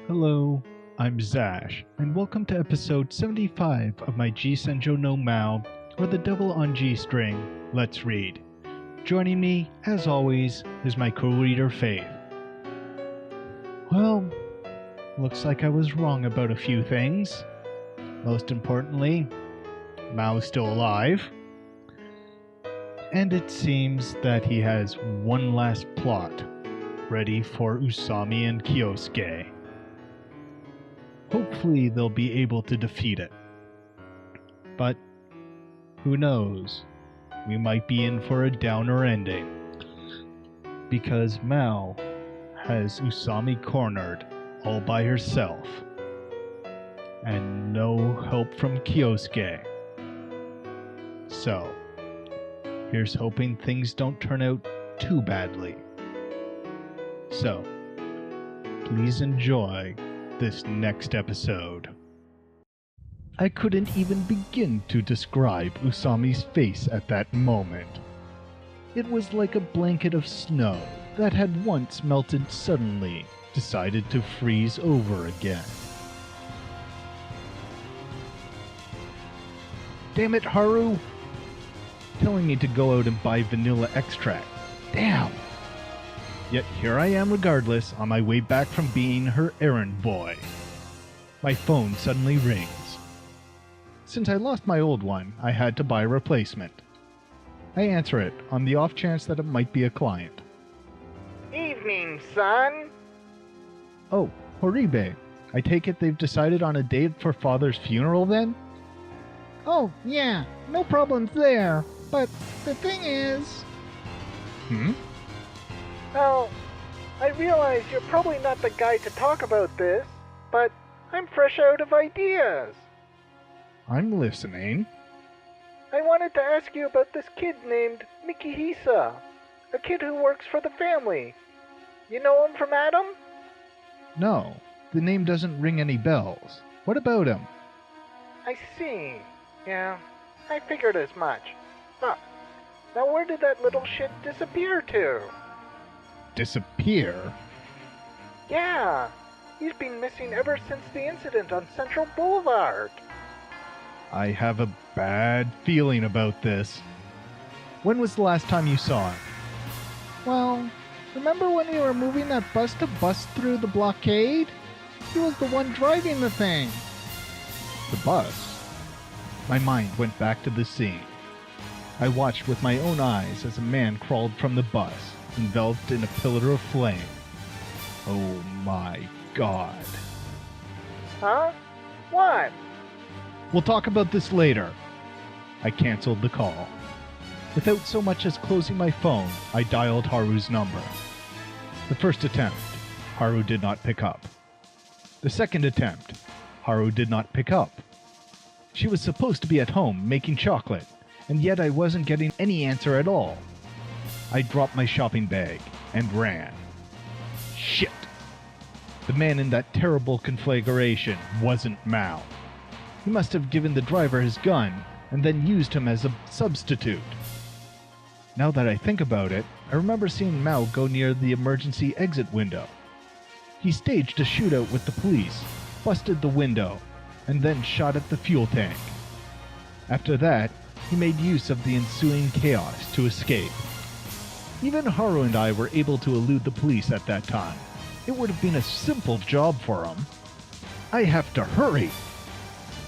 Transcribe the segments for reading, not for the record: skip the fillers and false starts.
Hello, I'm Zash, and welcome to episode 75 of my Senjou no Maou, or The Devil on G String. Let's read. Joining me, as always, is my co-reader Faith. Well, looks like I was wrong about a few things. Most importantly, Mao's still alive. And it seems that he has one last plot ready for Usami and Kyosuke. Hopefully they'll be able to defeat it. But who knows? We might be in for a downer ending. Because Maou has Usami cornered all by herself. And no help from Kyosuke. So, here's hoping things don't turn out too badly. So, please enjoy this next episode. I couldn't even begin to describe Usami's face at that moment. It was like a blanket of snow that had once melted suddenly, decided to freeze over again. Damn it, Haru! Telling me to go out and buy vanilla extract. Damn! Yet here I am regardless, on my way back from being her errand boy. My phone suddenly rings. Since I lost my old one, I had to buy a replacement. I answer it, on the off chance that it might be a client. Evening, son. Oh, Horibe. I take it they've decided on a date for Father's funeral then? Oh, yeah, no problems there. But the thing is... Well, I realize you're probably not the guy to talk about this, but I'm fresh out of ideas. I'm listening. I wanted to ask you about this kid named Mikihisa, a kid who works for the family. You know him from Adam? No, the name doesn't ring any bells. What about him? I see. Yeah, I figured as much. Huh. Now where did that little shit disappear to? Disappear? Yeah, he's been missing ever since the incident on Central Boulevard. I have a bad feeling about this. When was the last time you saw him? Well, remember when we were moving that bus to bust through the blockade? He was the one driving the thing. The bus? My mind went back to the scene. I watched with my own eyes as a man crawled from the bus, enveloped in a pillar of flame. Oh my God. Huh? What? We'll talk about this later. I canceled the call. Without so much as closing my phone, I dialed Haru's number. The first attempt, Haru did not pick up. The second attempt, Haru did not pick up. She was supposed to be at home making chocolate, and yet I wasn't getting any answer at all. I dropped my shopping bag and ran. Shit! The man in that terrible conflagration wasn't Maou. He must have given the driver his gun and then used him as a substitute. Now that I think about it, I remember seeing Maou go near the emergency exit window. He staged a shootout with the police, busted the window, and then shot at the fuel tank. After that, he made use of the ensuing chaos to escape. Even Haru and I were able to elude the police at that time. It would have been a simple job for him. I have to hurry!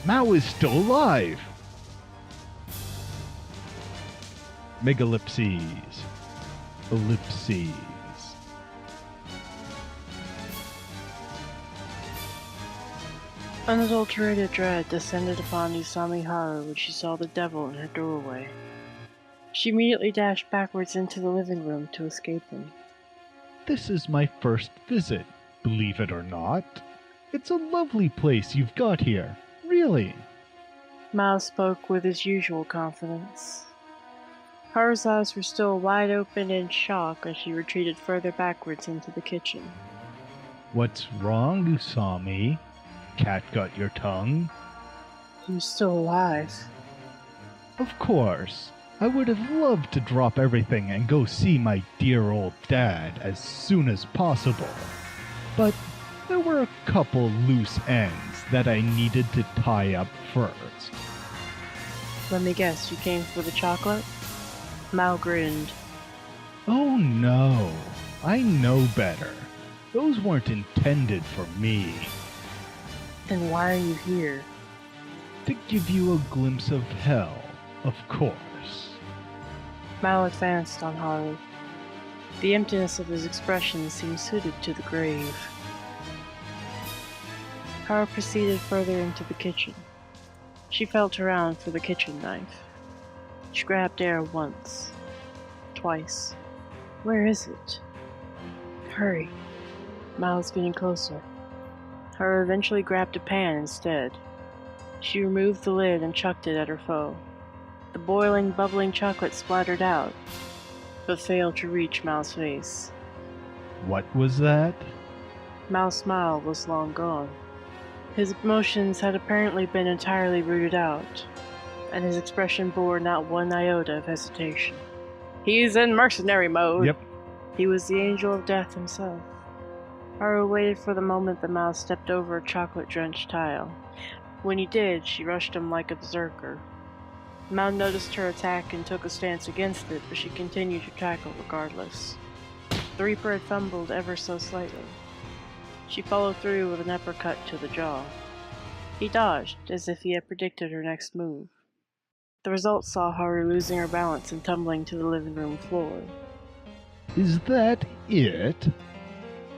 Maou is still alive! Megalipses. Ellipses. Unadulterated dread descended upon Usami Haru when she saw the devil in her doorway. She immediately dashed backwards into the living room to escape him. This is my first visit, believe it or not. It's a lovely place you've got here, really. Maou spoke with his usual confidence. Haru's eyes were still wide open in shock as she retreated further backwards into the kitchen. What's wrong, Usami? Cat got your tongue? He was still alive. Of course. I would have loved to drop everything and go see my dear old dad as soon as possible. But There were a couple loose ends that I needed to tie up first. Let me guess, you came for the chocolate? Maou grinned. Oh no, I know better. Those weren't intended for me. Then why are you here? To give you a glimpse of hell, of course. Maou advanced on Haru. The emptiness of his expression seemed suited to the grave. Haru proceeded further into the kitchen. She felt around for the kitchen knife. She grabbed air once, twice. Where is it? Hurry. Mau's getting closer. Haru eventually grabbed a pan instead. She removed the lid and chucked it at her foe. The boiling, bubbling chocolate splattered out, but failed to reach Mau's face. What was that? Mao's smile was long gone. His emotions had apparently been entirely rooted out, and his expression bore not one iota of hesitation. He's in mercenary mode. Yep. He was the angel of death himself. Haru waited for the moment that Mao stepped over a chocolate-drenched tile. When he did, she rushed him like a berserker. Mao noticed her attack and took a stance against it, but she continued to tackle regardless. The Reaper had fumbled ever so slightly. She followed through with an uppercut to the jaw. He dodged, as if he had predicted her next move. The result saw Haru losing her balance and tumbling to the living room floor. Is that it?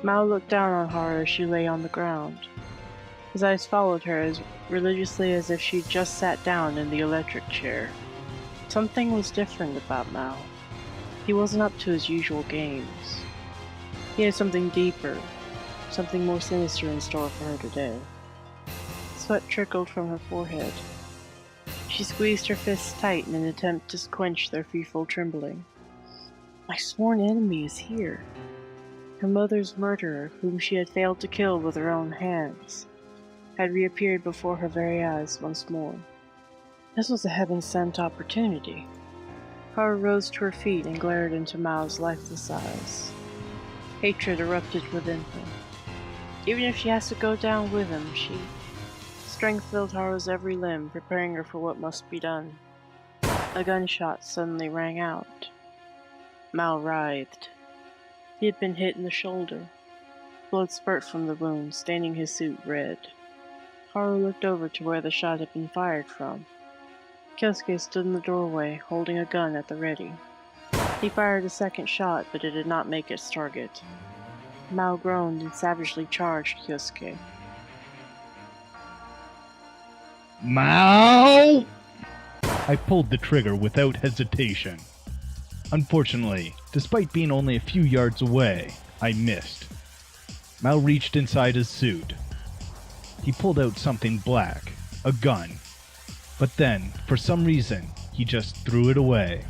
Mao looked down on Haru as she lay on the ground. His eyes followed her as religiously as if she'd just sat down in the electric chair. Something was different about Mao. He wasn't up to his usual games. He had something deeper, something more sinister in store for her today. Sweat trickled from her forehead. She squeezed her fists tight in an attempt to quench their fearful trembling. My sworn enemy is here. Her mother's murderer, whom she had failed to kill with her own hands, had reappeared before her very eyes once more. This was a heaven-sent opportunity. Haru rose to her feet and glared into Mao's lifeless eyes. Hatred erupted within her. Even if she has to go down with him, strength filled Haru's every limb, preparing her for what must be done. A gunshot suddenly rang out. Mao writhed. He had been hit in the shoulder. Blood spurt from the wound, staining his suit red. Haru looked over to where the shot had been fired from. Kyosuke stood in the doorway, holding a gun at the ready. He fired a second shot, but it did not make its target. Mao groaned and savagely charged Kyosuke. Maou! I pulled the trigger without hesitation. Unfortunately, despite being only a few yards away, I missed. Mao reached inside his suit. He pulled out something black, a gun. But then, for some reason, he just threw it away.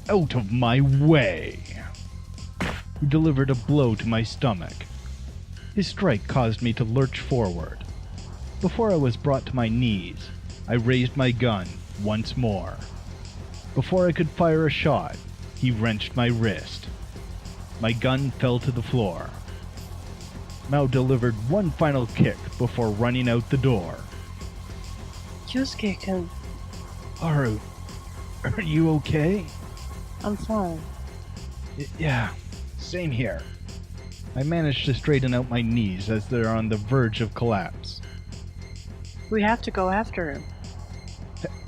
Out of my way! He delivered a blow to my stomach. His strike caused me to lurch forward. Before I was brought to my knees, I raised my gun once more. Before I could fire a shot, he wrenched my wrist. My gun fell to the floor. Mao delivered one final kick before running out the door. Kyosuke-kun, Haru, are you okay? I'm fine. Yeah, same here. I managed to straighten out my knees as they're on the verge of collapse. We have to go after him.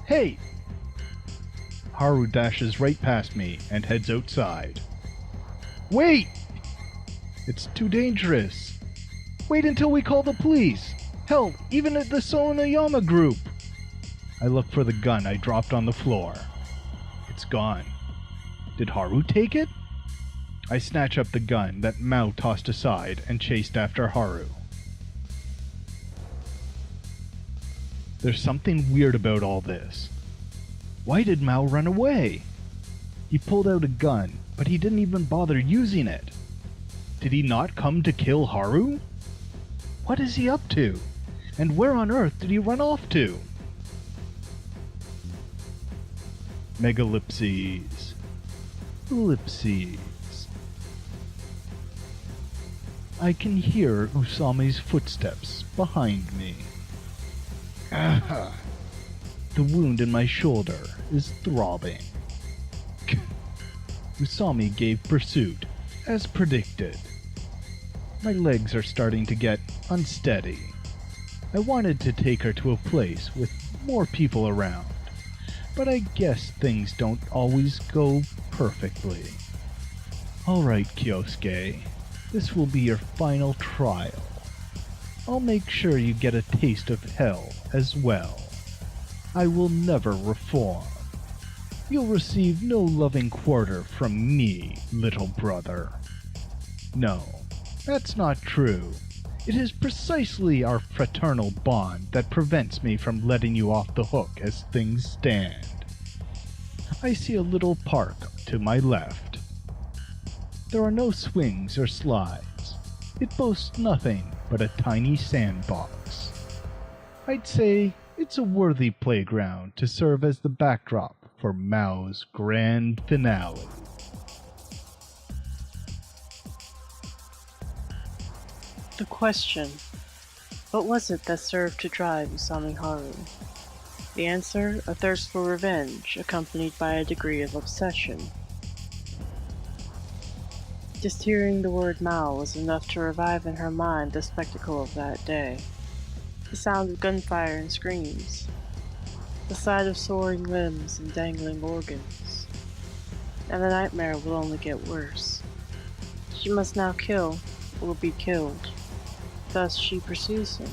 Hey! Haru dashes right past me and heads outside. Wait! It's too dangerous. Wait until we call the police. Hell, even at the Sonoyama group. I look for the gun I dropped on the floor. It's gone. Did Haru take it? I snatch up the gun that Mao tossed aside and chased after Haru. There's something weird about all this. Why did Mao run away? He pulled out a gun, but he didn't even bother using it. Did he not come to kill Haru? What is he up to? And where on earth did he run off to? Megalipses. Ellipses. I can hear Usami's footsteps behind me. The wound in my shoulder is throbbing. Usami gave pursuit, as predicted. My legs are starting to get unsteady. I wanted to take her to a place with more people around, but I guess things don't always go perfectly. Alright, Kyosuke, this will be your final trial. I'll make sure you get a taste of hell as well. I will never reform. You'll receive no loving quarter from me, little brother. No, that's not true. It is precisely our fraternal bond that prevents me from letting you off the hook as things stand. I see a little park to my left. There are no swings or slides. It boasts nothing but a tiny sandbox. I'd say it's a worthy playground to serve as the backdrop for Mao's grand finale. The question, what was it that served to drive Usami Haru? The answer, a thirst for revenge, accompanied by a degree of obsession. Just hearing the word Maou was enough to revive in her mind the spectacle of that day. The sound of gunfire and screams. The sight of soaring limbs and dangling organs. And the nightmare will only get worse. She must now kill, or be killed. Thus she pursues him.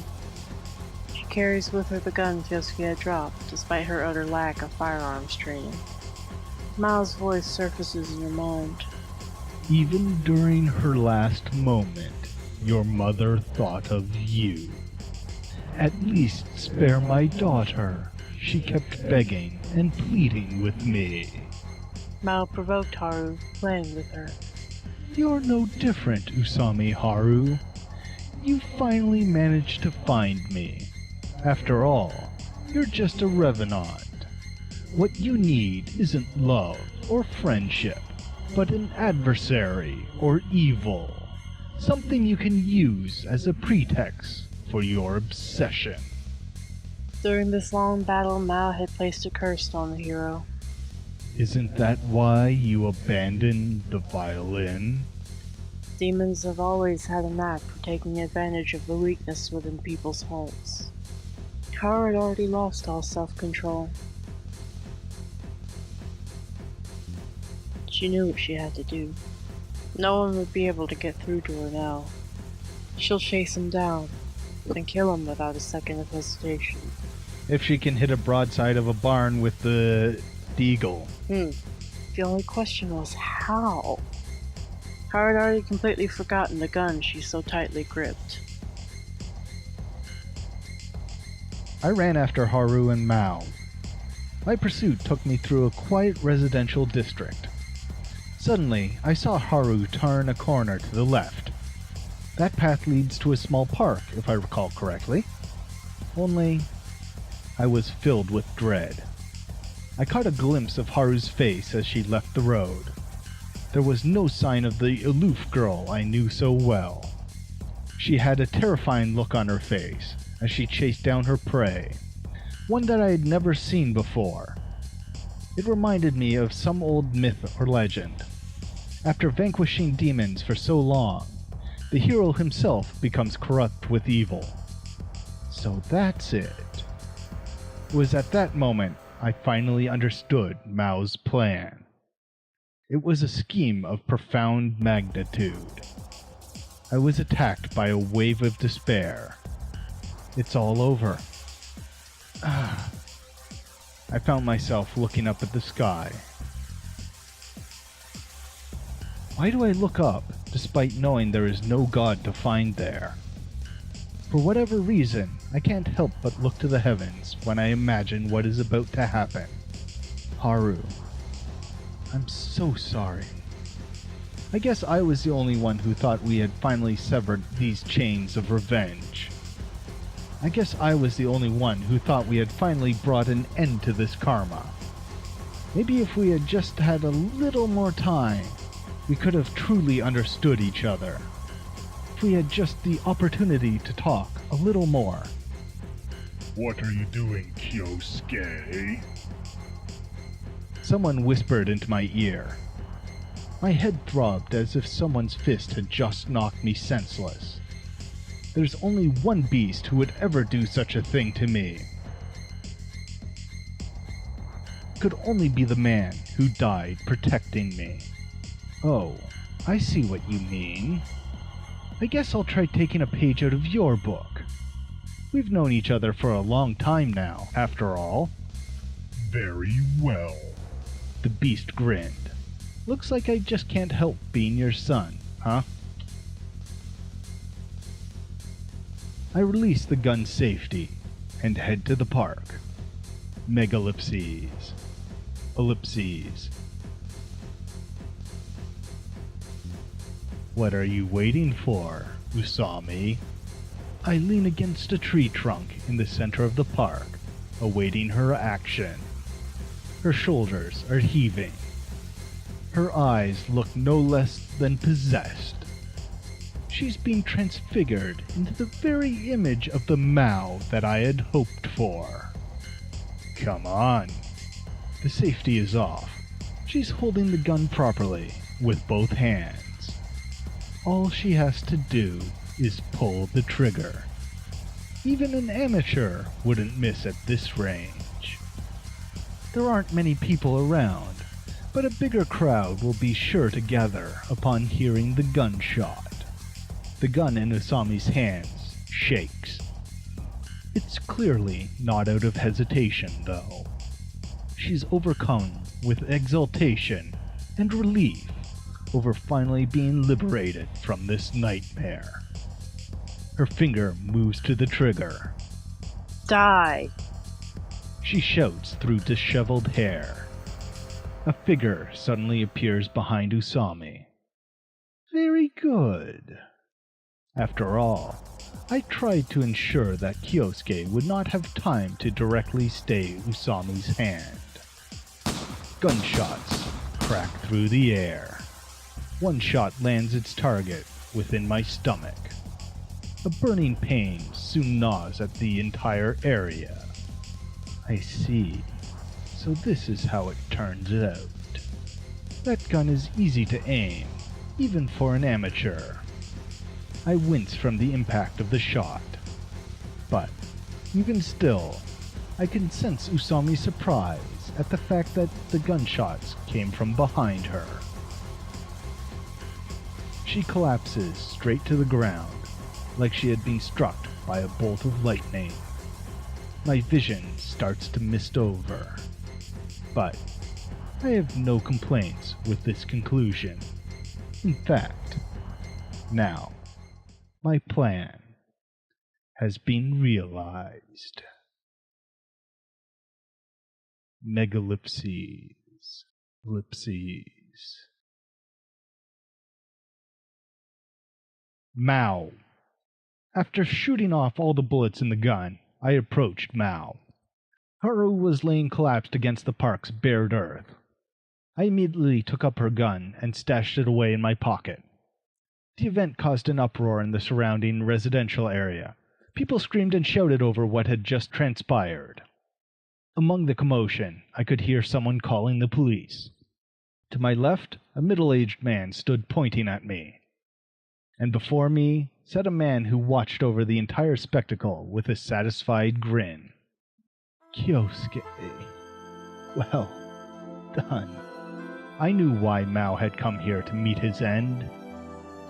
She carries with her the gun Kyosuke had dropped, despite her utter lack of firearms training. Mao's voice surfaces in her mind. Even during her last moment, your mother thought of you. At least spare my daughter, she kept begging and pleading with me. Maou provoked Haru, playing with her. You're no different, Usami Haru. You finally managed to find me. After all, you're just a revenant. What you need isn't love or friendship, but an adversary or evil. Something you can use as a pretext for your obsession. During this long battle, Maou had placed a curse on the hero. Isn't that why you abandoned the violin? Demons have always had a knack for taking advantage of the weakness within people's hearts. Haru had already lost all self-control. She knew what she had to do. No one would be able to get through to her now. She'll chase him down, and kill him without a second of hesitation. If she can hit a broadside of a barn with the deagle. The only question was how? Haru had already completely forgotten the gun she so tightly gripped. I ran after Haru and Maou. My pursuit took me through a quiet residential district. Suddenly, I saw Haru turn a corner to the left. That path leads to a small park, if I recall correctly. Only, I was filled with dread. I caught a glimpse of Haru's face as she left the road. There was no sign of the aloof girl I knew so well. She had a terrifying look on her face as she chased down her prey, one that I had never seen before. It reminded me of some old myth or legend. After vanquishing demons for so long, the hero himself becomes corrupt with evil. So that's it. It was at that moment I finally understood Mao's plan. It was a scheme of profound magnitude. I was attacked by a wave of despair. It's all over. I found myself looking up at the sky. Why do I look up, despite knowing there is no God to find there? For whatever reason, I can't help but look to the heavens when I imagine what is about to happen. Haru, I'm so sorry. I guess I was the only one who thought we had finally severed these chains of revenge. I guess I was the only one who thought we had finally brought an end to this karma. Maybe if we had just had a little more time, we could have truly understood each other. if we had just the opportunity to talk a little more. What are you doing, Kyosuke? Someone whispered into my ear. My head throbbed as if someone's fist had just knocked me senseless. There's only one beast who would ever do such a thing to me. Could only be the man who died protecting me. Oh, I see what you mean. I guess I'll try taking a page out of your book. We've known each other for a long time now, after all. Very well. The beast grinned. Looks like I just can't help being your son, huh? I release the gun's safety and head to the park. Megalipses. Ellipses. What are you waiting for, Usami? I lean against a tree trunk in the center of the park, awaiting her action. Her shoulders are heaving. Her eyes look no less than possessed. She's been transfigured into the very image of the Maou that I had hoped for. Come on. The safety is off. She's holding the gun properly, with both hands. All she has to do is pull the trigger. Even an amateur wouldn't miss at this range. There aren't many people around, but a bigger crowd will be sure to gather upon hearing the gunshot. The gun in Usami's hands shakes. It's clearly not out of hesitation, though. She's overcome with exultation and relief over finally being liberated from this nightmare. Her finger moves to the trigger. Die! She shouts through disheveled hair. A figure suddenly appears behind Usami. Very good. After all, I tried to ensure that Kyosuke would not have time to directly stay Usami's hand. Gunshots crack through the air. One shot lands its target within my stomach. A burning pain soon gnaws at the entire area. I see. So this is how it turns out. That gun is easy to aim, even for an amateur. I wince from the impact of the shot. But, even still, I can sense Usami's surprise at the fact that the gunshots came from behind her. She collapses straight to the ground, like she had been struck by a bolt of lightning. My vision starts to mist over. But I have no complaints with this conclusion. In fact, now, my plan has been realized. Megalipses. Ellipses. Maou. After shooting off all the bullets in the gun, I approached Maou. Haru was laying collapsed against the park's bared earth. I immediately took up her gun and stashed it away in my pocket. The event caused an uproar in the surrounding residential area. People screamed and shouted over what had just transpired. Among the commotion, I could hear someone calling the police. To my left, a middle-aged man stood pointing at me. And before me sat a man who watched over the entire spectacle with a satisfied grin. Kyosuke. Well done. I knew why Maou had come here to meet his end.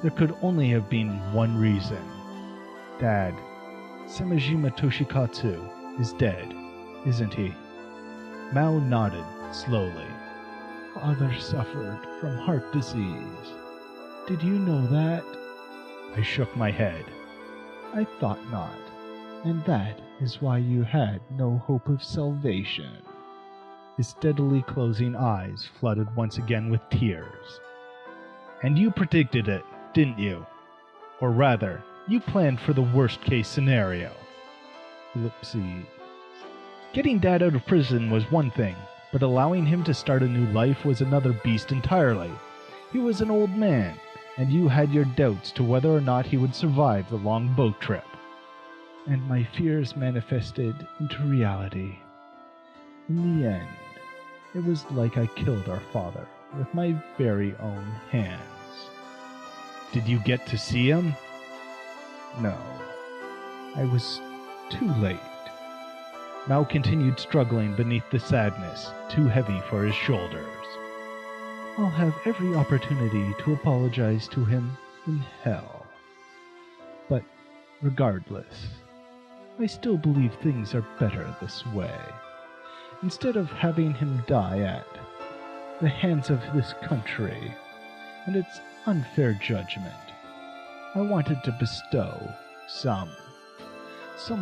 There could only have been one reason. Dad, Samajima Toshikatsu is dead, isn't he? Maou nodded slowly. Father suffered from heart disease. Did you know that? I shook my head. I thought not, and that is why you had no hope of salvation. His steadily closing eyes flooded once again with tears. And you predicted it, didn't you? Or rather, you planned for the worst-case scenario. Ellipses. Getting Dad out of prison was one thing, but allowing him to start a new life was another beast entirely. He was an old man, and you had your doubts to whether or not he would survive the long boat trip. And my fears manifested into reality. In the end, it was like I killed our father with my very own hands. Did you get to see him? No. I was too late. Maou continued struggling beneath the sadness, too heavy for his shoulders. I'll have every opportunity to apologize to him in hell. But regardless, I still believe things are better this way. Instead of having him die at the hands of this country and its unfair judgment, I wanted to bestow some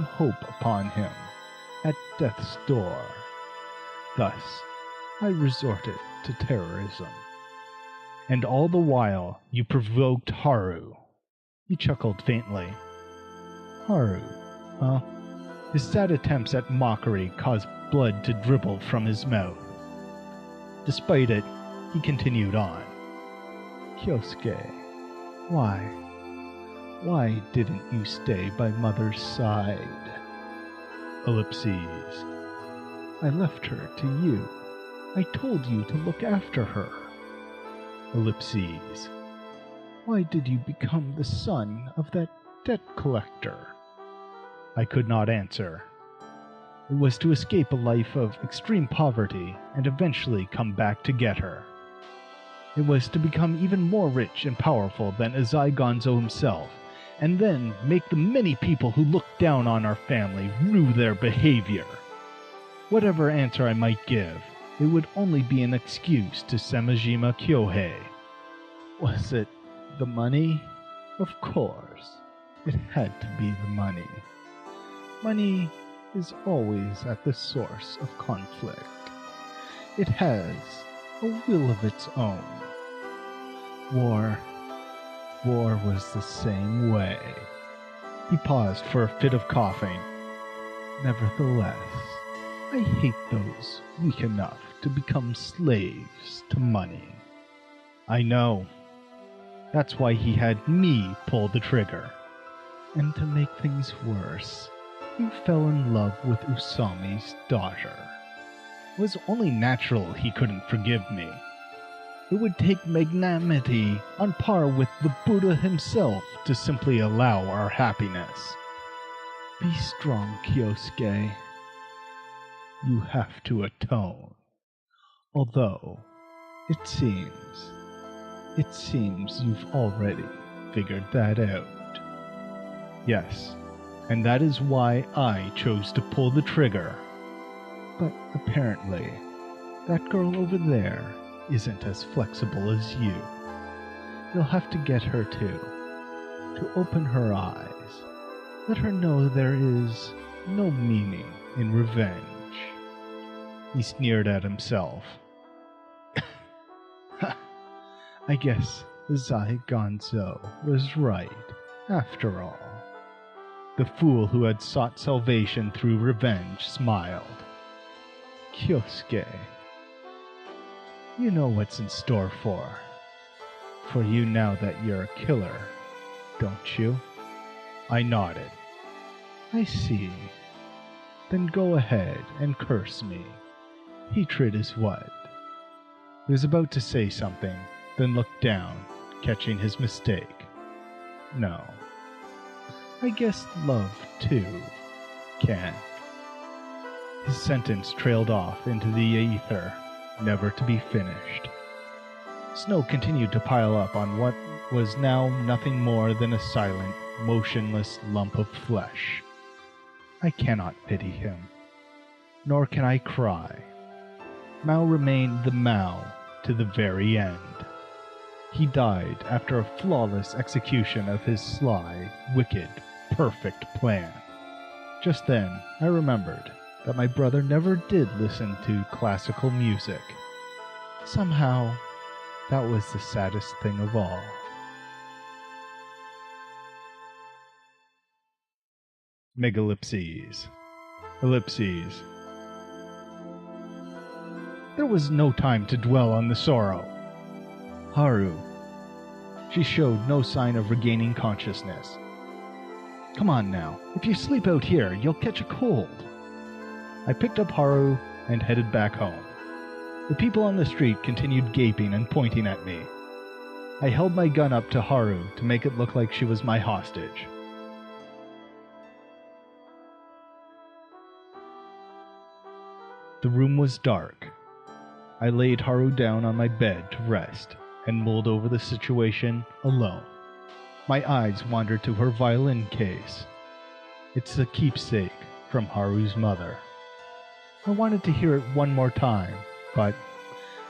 hope upon him at death's door. Thus, I resorted to terrorism. And all the while, you provoked Haru. He chuckled faintly. Haru, huh? His sad attempts at mockery caused blood to dribble from his mouth. Despite it, he continued on. Kyosuke, why didn't you stay by Mother's side? Ellipses. I left her to you. I told you to look after her. Ellipses. Why did you become the son of that debt collector? I could not answer. It was to escape a life of extreme poverty and eventually come back to get her. It was to become even more rich and powerful than Azai Gonzo himself, and then make the many people who look down on our family rue their behavior. Whatever answer I might give, it would only be an excuse to Samajima Kyohei. Was it the money? Of course. It had to be the money. Money is always at the source of conflict. It has a will of its own. War was the same way. He paused for a fit of coughing. Nevertheless, I hate those weak enough to become slaves to money. I know. That's why he had me pull the trigger. And to make things worse, he fell in love with Usami's daughter. It was only natural he couldn't forgive me. It would take magnanimity on par with the Buddha himself to simply allow our happiness. Be strong, Kyosuke. You have to atone. Although, it seems you've already figured that out. Yes, and that is why I chose to pull the trigger. But apparently, that girl over there isn't as flexible as you. You'll have to get her to open her eyes. Let her know there is no meaning in revenge. He sneered at himself. I guess Azai Gonzo was right, after all. The fool who had sought salvation through revenge smiled. Kyosuke, you know what's in store for you now that you're a killer, don't you? I nodded. I see. Then go ahead and curse me. Hatred is what? He was about to say something, then looked down, catching his mistake. No. I guess love, too, can. His sentence trailed off into the ether, never to be finished. Snow continued to pile up on what was now nothing more than a silent, motionless lump of flesh. I cannot pity him, nor can I cry. Maou remained the Maou to the very end. He died after a flawless execution of his sly, wicked, perfect plan. Just then, I remembered that my brother never did listen to classical music. Somehow, that was the saddest thing of all. Megalipses. Ellipses. There was no time to dwell on the sorrow. Haru, She showed no sign of regaining consciousness. Come on now, if you sleep out here, you'll catch a cold. I picked up Haru and headed back home. The people on the street continued gaping and pointing at me. I held my gun up to Haru to make it look like she was my hostage. The room was dark. I laid Haru down on my bed to rest and mulled over the situation alone. My eyes wandered to her violin case. It's a keepsake from Haru's mother. I wanted to hear it one more time, but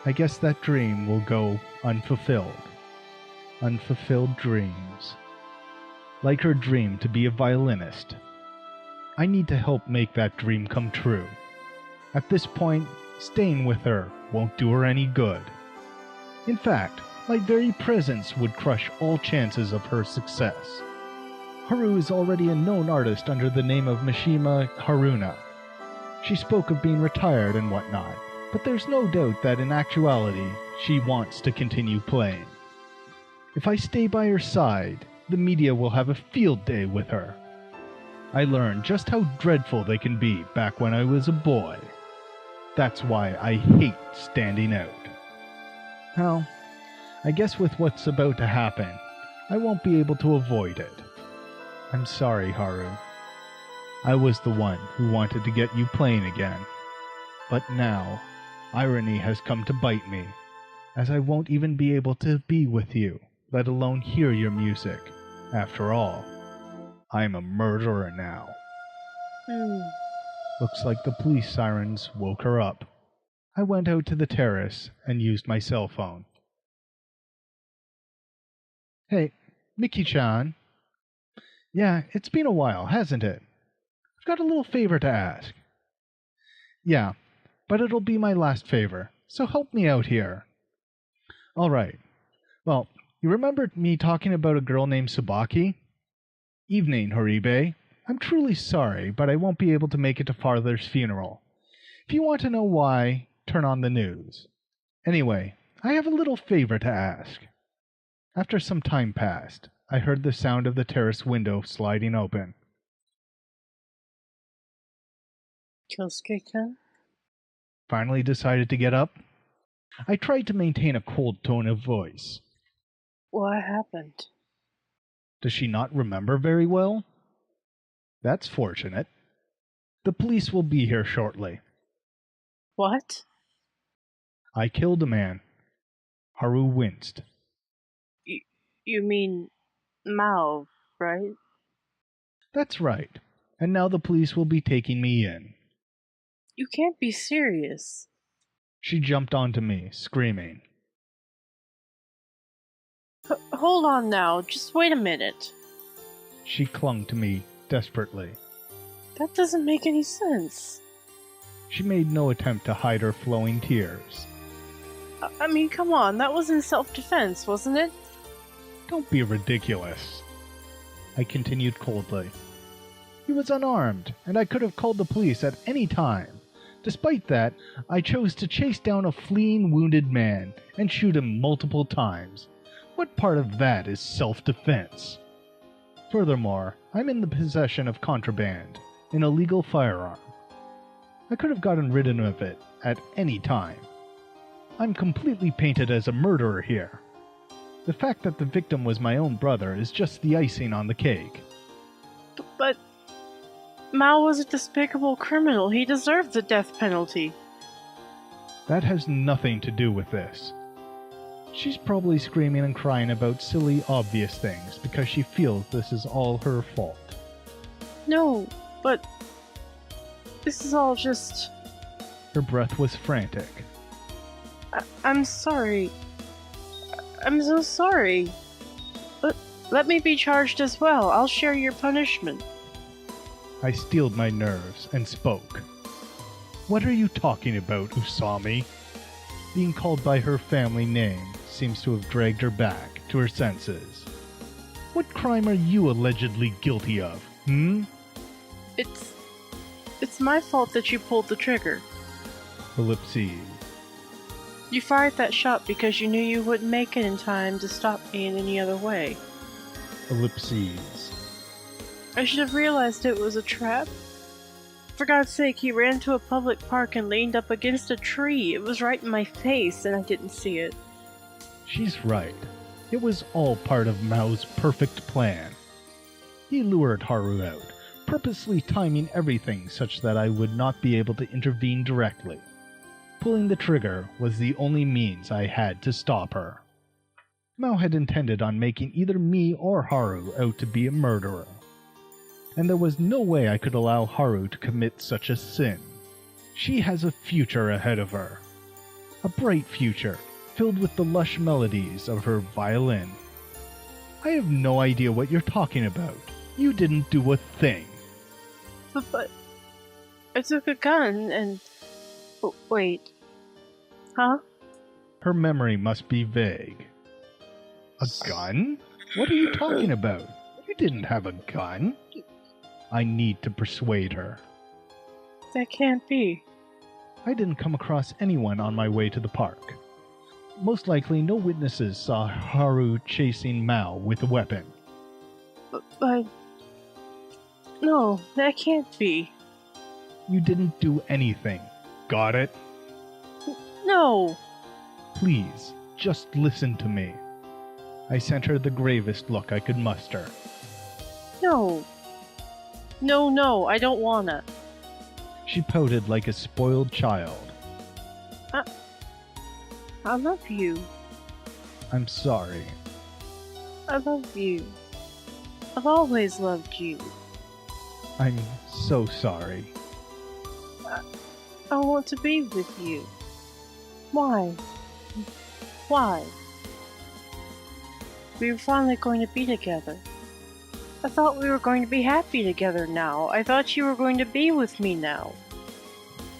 I guess that dream will go unfulfilled. Unfulfilled dreams. Like her dream to be a violinist. I need to help make that dream come true. At this point, staying with her won't do her any good. In fact, my very presence would crush all chances of her success. Haru is already a known artist under the name of Mishima Haruna. She spoke of being retired and whatnot, but there's no doubt that in actuality, she wants to continue playing. If I stay by her side, the media will have a field day with her. I learned just how dreadful they can be back when I was a boy. That's why I hate standing out. Well, I guess with what's about to happen, I won't be able to avoid it. I'm sorry, Haru. I was the one who wanted to get you playing again. But now, irony has come to bite me, as I won't even be able to be with you, let alone hear your music. After all, I'm a murderer now. Looks like the police sirens woke her up. I went out to the terrace and used my cell phone. Hey, Miki-chan. Yeah, it's been a while, hasn't it? I've got a little favor to ask. Yeah, but it'll be my last favor, so help me out here. All right. Well, you remember me talking about a girl named Tsubaki? Evening, Horibe. I'm truly sorry, but I won't be able to make it to father's funeral. If you want to know why, turn on the news. Anyway, I have a little favor to ask. After some time passed, I heard the sound of the terrace window sliding open. Kyosuke-kun? Finally decided to get up. I tried to maintain a cold tone of voice. What happened? Does she not remember very well? That's fortunate. The police will be here shortly. What? I killed a man. Haru winced. You mean Maou, right? That's right. And now the police will be taking me in. You can't be serious. She jumped onto me, screaming. Hold on now, just wait a minute. She clung to me desperately. That doesn't make any sense. She made no attempt to hide her flowing tears. I mean, come on, that was in self-defense, wasn't it? Don't be ridiculous. I continued coldly. He was unarmed, and I could have called the police at any time. Despite that, I chose to chase down a fleeing wounded man and shoot him multiple times. What part of that is self-defense? Furthermore, I'm in the possession of contraband, an illegal firearm. I could have gotten rid of it at any time. I'm completely painted as a murderer here. The fact that the victim was my own brother is just the icing on the cake. But Maou was a despicable criminal. He deserved the death penalty. That has nothing to do with this. She's probably screaming and crying about silly, obvious things because she feels this is all her fault. No, but this is all just... Her breath was frantic. I'm sorry. I'm so sorry. Let me be charged as well. I'll share your punishment. I steeled my nerves and spoke. What are you talking about, Usami? Being called by her family name seems to have dragged her back to her senses. What crime are you allegedly guilty of, It's my fault that you pulled the trigger. Her lips seized. You fired that shot because you knew you wouldn't make it in time to stop me in any other way. Ellipses. I should have realized it was a trap. For God's sake, he ran to a public park and leaned up against a tree. It was right in my face, and I didn't see it. She's right. It was all part of Mao's perfect plan. He lured Haru out, purposely timing everything such that I would not be able to intervene directly. Pulling the trigger was the only means I had to stop her. Mao had intended on making either me or Haru out to be a murderer, and there was no way I could allow Haru to commit such a sin. She has a future ahead of her. A bright future, filled with the lush melodies of her violin. I have no idea what you're talking about. You didn't do a thing. But I took a gun and... Oh, wait. Huh? Her memory must be vague. A gun? What are you talking about? You didn't have a gun. I need to persuade her. That can't be. I didn't come across anyone on my way to the park. Most likely no witnesses saw Haru chasing Mao with a weapon. But... No, that can't be. You didn't do anything. Got it? No! Please, just listen to me. I sent her the gravest look I could muster. No. No, I don't wanna. She pouted like a spoiled child. I love you. I'm sorry. I love you. I've always loved you. I'm so sorry. I want to be with you. Why? Why? We were finally going to be together. I thought we were going to be happy together now. I thought you were going to be with me now.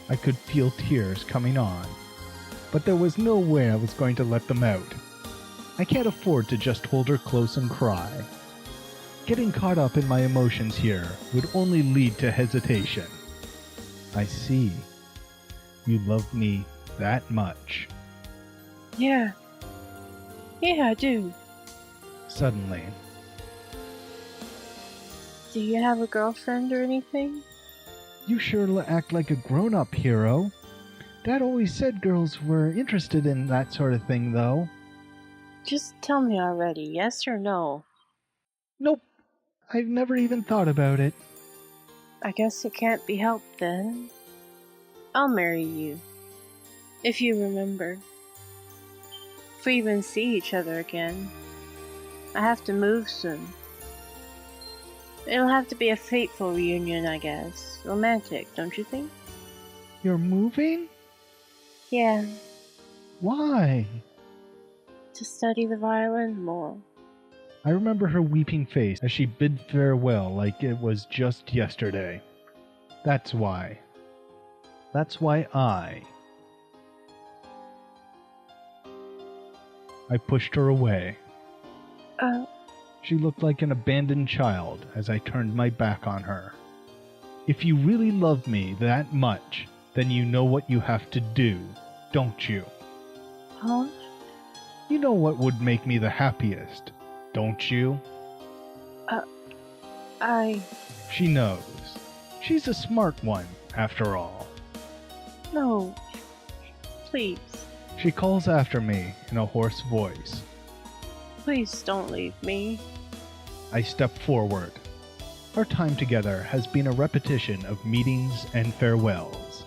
I could feel tears coming on, but there was no way I was going to let them out. I can't afford to just hold her close and cry. Getting caught up in my emotions here would only lead to hesitation. I see. You love me that much. Yeah. Yeah, I do. Suddenly. Do you have a girlfriend or anything? You sure act like a grown-up, hero. Dad always said girls were interested in that sort of thing, though. Just tell me already, yes or no? Nope. I've never even thought about it. I guess it can't be helped then. I'll marry you. If you remember. If we even see each other again. I have to move soon. It'll have to be a fateful reunion, I guess. Romantic, don't you think? You're moving? Yeah, Why? to study the violin more. I remember her weeping face as she bid farewell like it was just yesterday. That's why. That's why I pushed her away. She looked like an abandoned child as I turned my back on her. If you really love me that much, then you know what you have to do, don't you? Huh? You know what would make me the happiest, don't you? She knows. She's a smart one, after all. No. Please. She calls after me in a hoarse voice. Please don't leave me. I step forward. Our time together has been a repetition of meetings and farewells.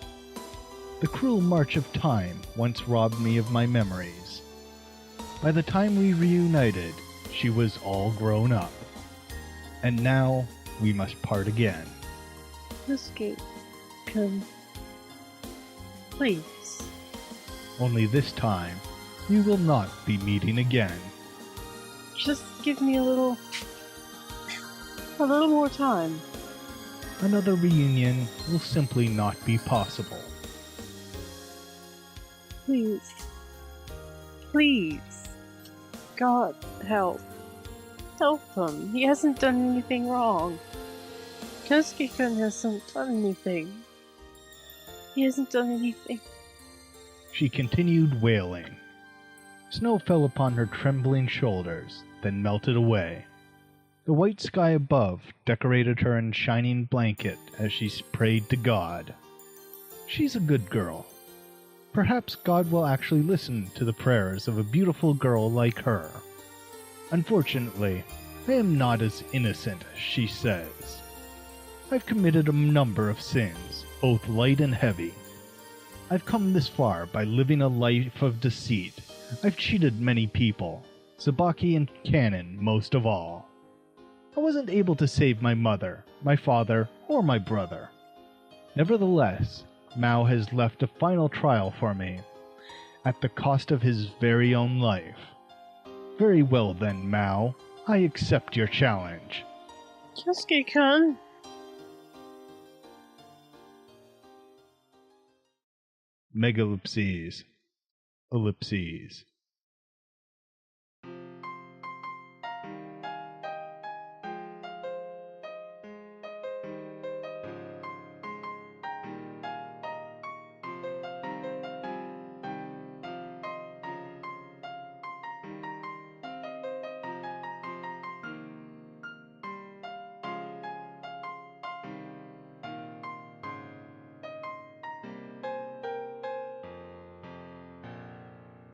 The cruel march of time once robbed me of my memories. By the time we reunited, she was all grown up. And now we must part again. Escape. Come. Please. Only this time, we will not be meeting again. Just give me a little more time. Another reunion will simply not be possible. Please. Please. God, help. Help him. He hasn't done anything wrong. Kosuke-kun hasn't done anything. He hasn't done anything. She continued wailing. Snow fell upon her trembling shoulders, then melted away. The white sky above decorated her in shining blanket as she prayed to God. She's a good girl. Perhaps God will actually listen to the prayers of a beautiful girl like her. Unfortunately, I am not as innocent as she says. I've committed a number of sins, both light and heavy. I've come this far by living a life of deceit. I've cheated many people, Sabaki and Kanon most of all. I wasn't able to save my mother, my father, or my brother. Nevertheless, Maou has left a final trial for me, at the cost of his very own life. Very well then, Maou. I accept your challenge. Kyosuke-kun! Megalipses. Ellipses.